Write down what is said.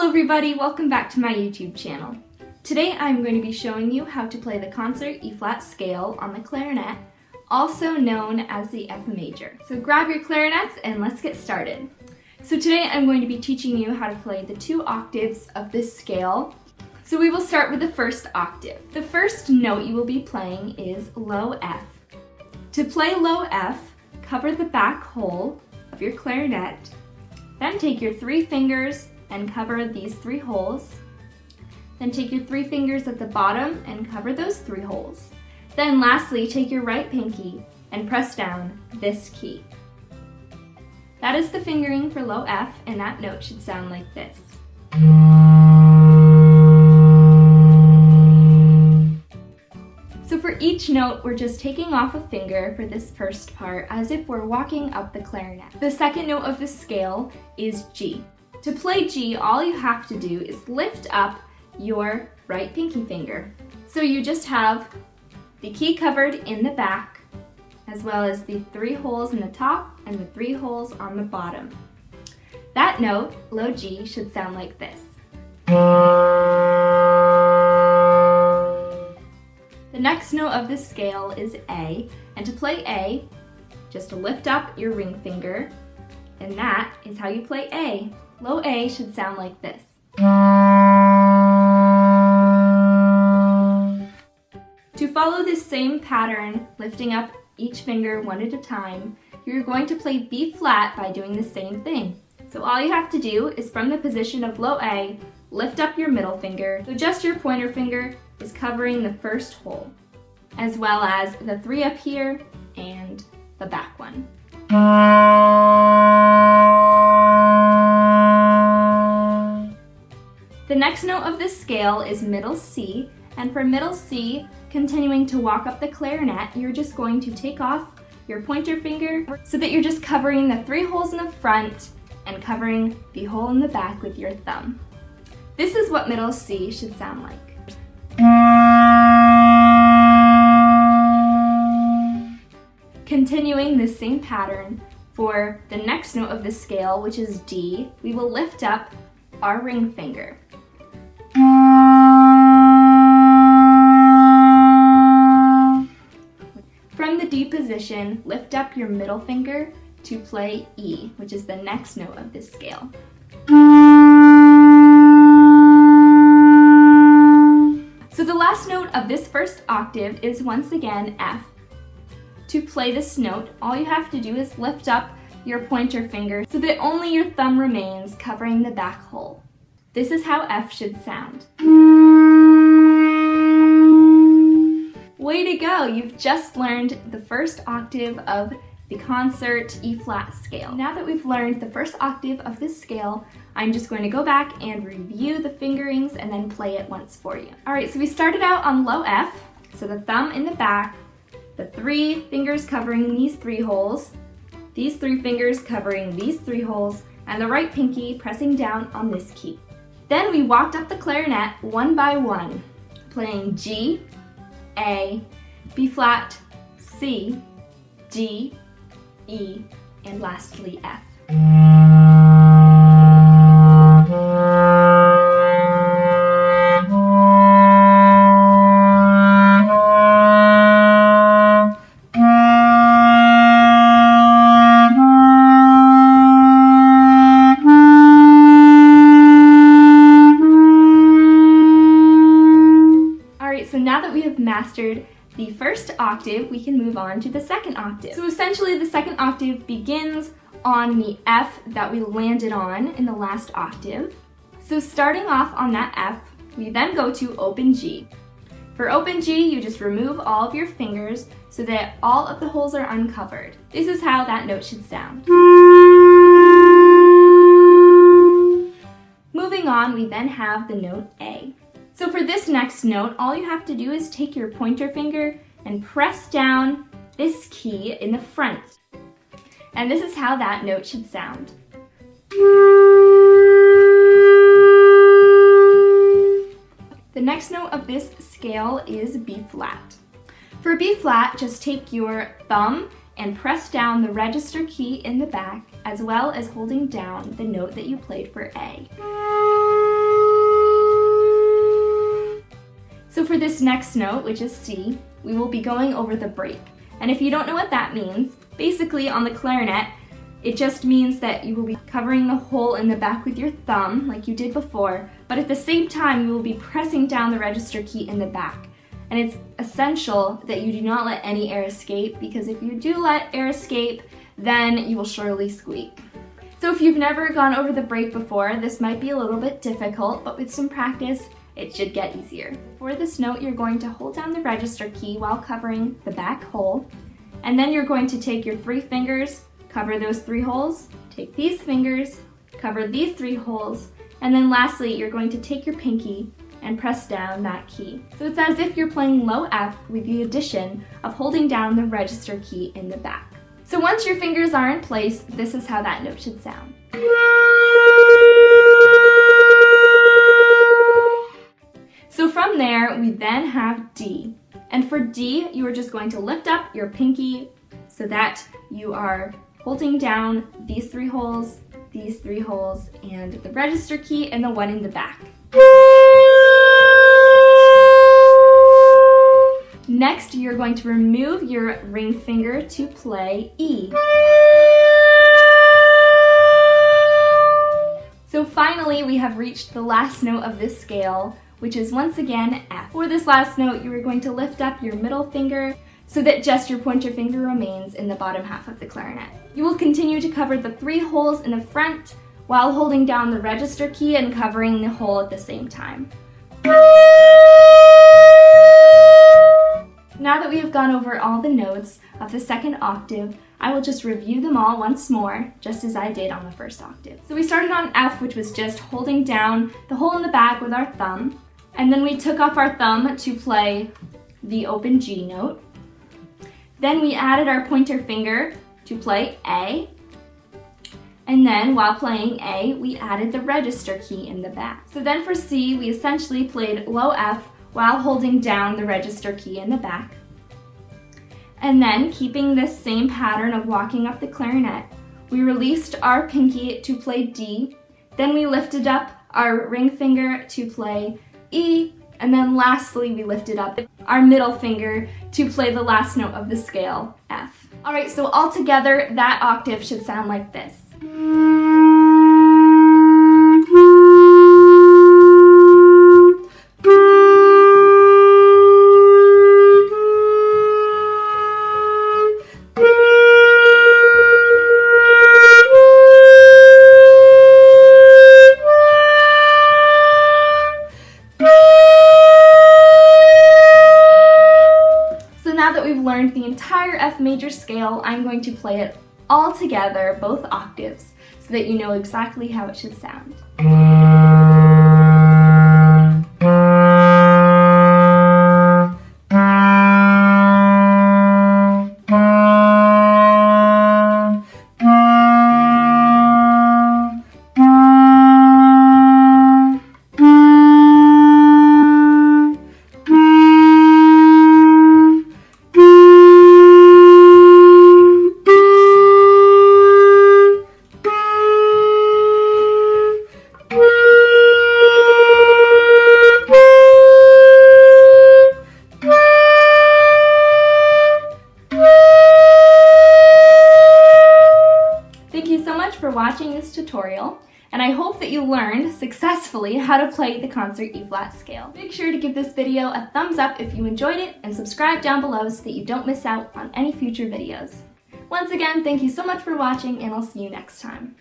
Hello everybody, welcome back to my YouTube channel. Today I'm going to be showing you how to play the concert E-flat scale on the clarinet, also known as the F major. So grab your clarinets and let's get started. So today I'm going to be teaching you how to play the 2 octaves of this scale. So we will start with the first octave. The first note you will be playing is low F. To play low F, cover the back hole of your clarinet, then take your 3 fingers and cover these 3 holes. Then take your 3 fingers at the bottom and cover those 3 holes. Then lastly, take your right pinky and press down this key. That is the fingering for low F, and that note should sound like this. So for each note, we're just taking off a finger for this first part, as if we're walking up the clarinet. The second note of the scale is G. To play G, all you have to do is lift up your right pinky finger. So you just have the key covered in the back, as well as the 3 holes in the top and the 3 holes on the bottom. That note, low G, should sound like this. The next note of the scale is A, and to play A, just lift up your ring finger, and that is how you play A. Low A should sound like this. To follow this same pattern, lifting up each finger one at a time, you're going to play B flat by doing the same thing. So all you have to do is from the position of low A, lift up your middle finger, so just your pointer finger is covering the first hole, as well as the 3 up here and the back one. The next note of this scale is middle C, and for middle C, continuing to walk up the clarinet, you're just going to take off your pointer finger so that you're just covering the 3 holes in the front and covering the hole in the back with your thumb. This is what middle C should sound like. Continuing the same pattern, for the next note of the scale, which is D, we will lift up our ring finger. From the D position, lift up your middle finger to play E, which is the next note of this scale. So the last note of this first octave is once again F. To play this note, all you have to do is lift up your pointer finger so that only your thumb remains covering the back hole. This is how F should sound. Way to go! You've just learned the first octave of the concert E-flat scale. Now that we've learned the first octave of this scale, I'm just going to go back and review the fingerings and then play it once for you. Alright, so we started out on low F, so the thumb in the back, the 3 fingers covering these 3 holes, these 3 fingers covering these 3 holes, and the right pinky pressing down on this key. Then we walked up the clarinet one by one, playing G, A, B flat, C, D, E, and lastly F. So now that we have mastered the first octave, we can move on to the second octave. So essentially the second octave begins on the F that we landed on in the last octave. So starting off on that F, we then go to open G. For open G, you just remove all of your fingers so that all of the holes are uncovered. This is how that note should sound. Moving on, we then have the note A. So for this next note, all you have to do is take your pointer finger and press down this key in the front. And this is how that note should sound. The next note of this scale is B flat. For B flat, just take your thumb and press down the register key in the back, as well as holding down the note that you played for A. next note, which is C, we will be going over the break. And if you don't know what that means, basically on the clarinet, it just means that you will be covering the hole in the back with your thumb, like you did before, but at the same time you will be pressing down the register key in the back. And it's essential that you do not let any air escape, because if you do let air escape, then you will surely squeak. So if you've never gone over the break before, this might be a little bit difficult, but with some practice, it should get easier. For this note, you're going to hold down the register key while covering the back hole, and then you're going to take your 3 fingers, cover those 3 holes, take these fingers, cover these 3 holes, and then lastly, you're going to take your pinky and press down that key. So it's as if you're playing low F with the addition of holding down the register key in the back. So once your fingers are in place, this is how that note should sound. So from there, we then have D. And for D, you are just going to lift up your pinky so that you are holding down these 3 holes, and the register key and the one in the back. Next, you're going to remove your ring finger to play E. So finally, we have reached the last note of this scale, which is once again F. For this last note, you are going to lift up your middle finger so that just your pointer finger remains in the bottom half of the clarinet. You will continue to cover the 3 holes in the front while holding down the register key and covering the hole at the same time. Now that we have gone over all the notes of the second octave, I will just review them all once more, just as I did on the first octave. So we started on F, which was just holding down the hole in the back with our thumb, and then we took off our thumb to play the open G note. Then we added our pointer finger to play A, and then while playing A, we added the register key in the back. So then for C, we essentially played low F while holding down the register key in the back. And then, keeping this same pattern of walking up the clarinet, we released our pinky to play D, then we lifted up our ring finger to play E, and then lastly we lifted up our middle finger to play the last note of the scale, F. Alright, so all together, that octave should sound like this. Now that we've learned the entire F major scale, I'm going to play it all together, both octaves, so that you know exactly how it should sound. For watching this tutorial, and I hope that you learned successfully how to play the concert E-flat scale. Make sure to give this video a thumbs up if you enjoyed it, and subscribe down below so that you don't miss out on any future videos. Once again, thank you so much for watching, and I'll see you next time.